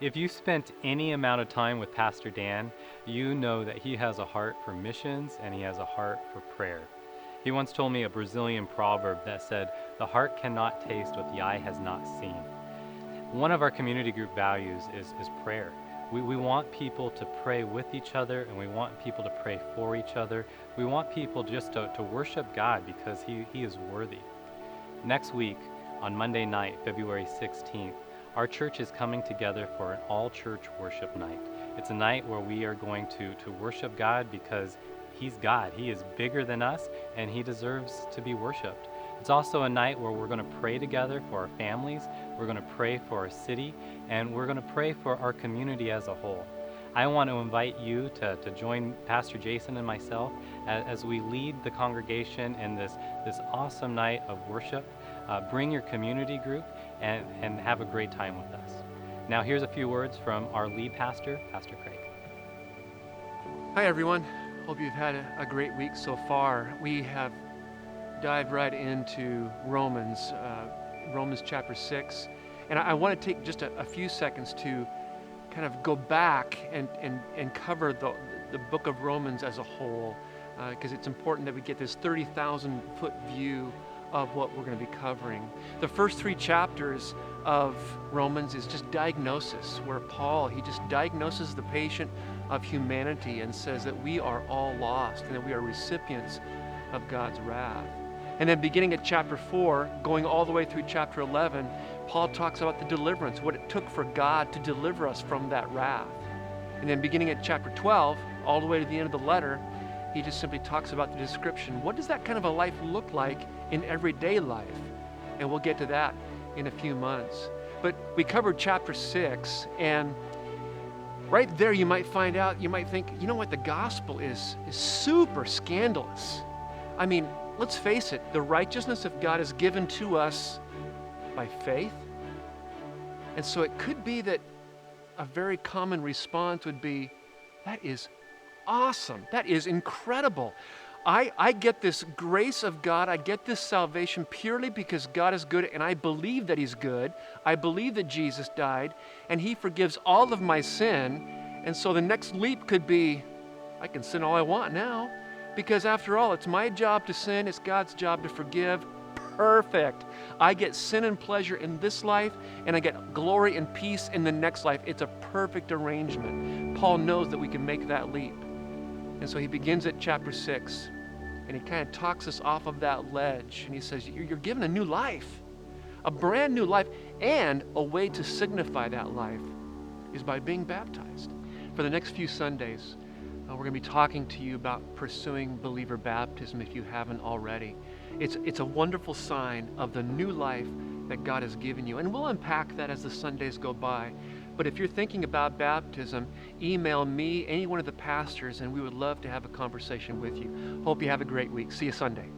If you spent any amount of time with Pastor Dan, you know that he has a heart for missions and he has a heart for prayer. He once told me a Brazilian proverb that said, "The heart cannot taste what the eye has not seen." One of our community group values is prayer. We want people to pray with each other, and we want people to pray for each other. We want people just to worship God because he is worthy. Next week, on Monday night, February 16th, our church is coming together for an all-church worship night. It's a night where we are going to worship God because He's God. He is bigger than us, and He deserves to be worshiped. It's also a night where we're going to pray together for our families, we're going to pray for our city, and we're going to pray for our community as a whole. I want to invite you to join Pastor Jason and myself as we lead the congregation in this awesome night of worship. Bring your community group and have a great time with us. Now here's a few words from our lead pastor, Pastor Craig. Hi everyone, hope you've had a great week so far. We have dived right into Romans chapter 6. And I want to take just a few seconds to kind of go back and cover the book of Romans as a whole, because it's important that we get this 30,000 foot view of what we're going to be covering. The first 3 chapters of Romans is just diagnosis, where Paul, he just diagnoses the patient of humanity and says that we are all lost and that we are recipients of God's wrath. And then beginning at chapter 4, going all the way through chapter 11, Paul talks about the deliverance, what it took for God to deliver us from that wrath. And then beginning at chapter 12, all the way to the end of the letter, he just simply talks about the description. What does that kind of a life look like in everyday life? And we'll get to that in a few months. But we covered chapter 6, and right there you might find out, you might think, you know what, the gospel is super scandalous. I mean, let's face it, the righteousness of God is given to us by faith. And so it could be that a very common response would be, that is awesome. That is incredible. I get this grace of God. I get this salvation purely because God is good, and I believe that He's good. I believe that Jesus died, and He forgives all of my sin. And so the next leap could be, I can sin all I want now, because after all, it's my job to sin. It's God's job to forgive. Perfect. I get sin and pleasure in this life, and I get glory and peace in the next life. It's a perfect arrangement. Paul knows that we can make that leap. And so he begins at chapter 6, and he kind of talks us off of that ledge, and he says, you're given a new life, a brand new life, and a way to signify that life is by being baptized. For the next few Sundays, we're going to be talking to you about pursuing believer baptism if you haven't already. It's a wonderful sign of the new life that God has given you, and we'll unpack that as the Sundays go by. But if you're thinking about baptism, email me, any one of the pastors, and we would love to have a conversation with you. Hope you have a great week. See you Sunday.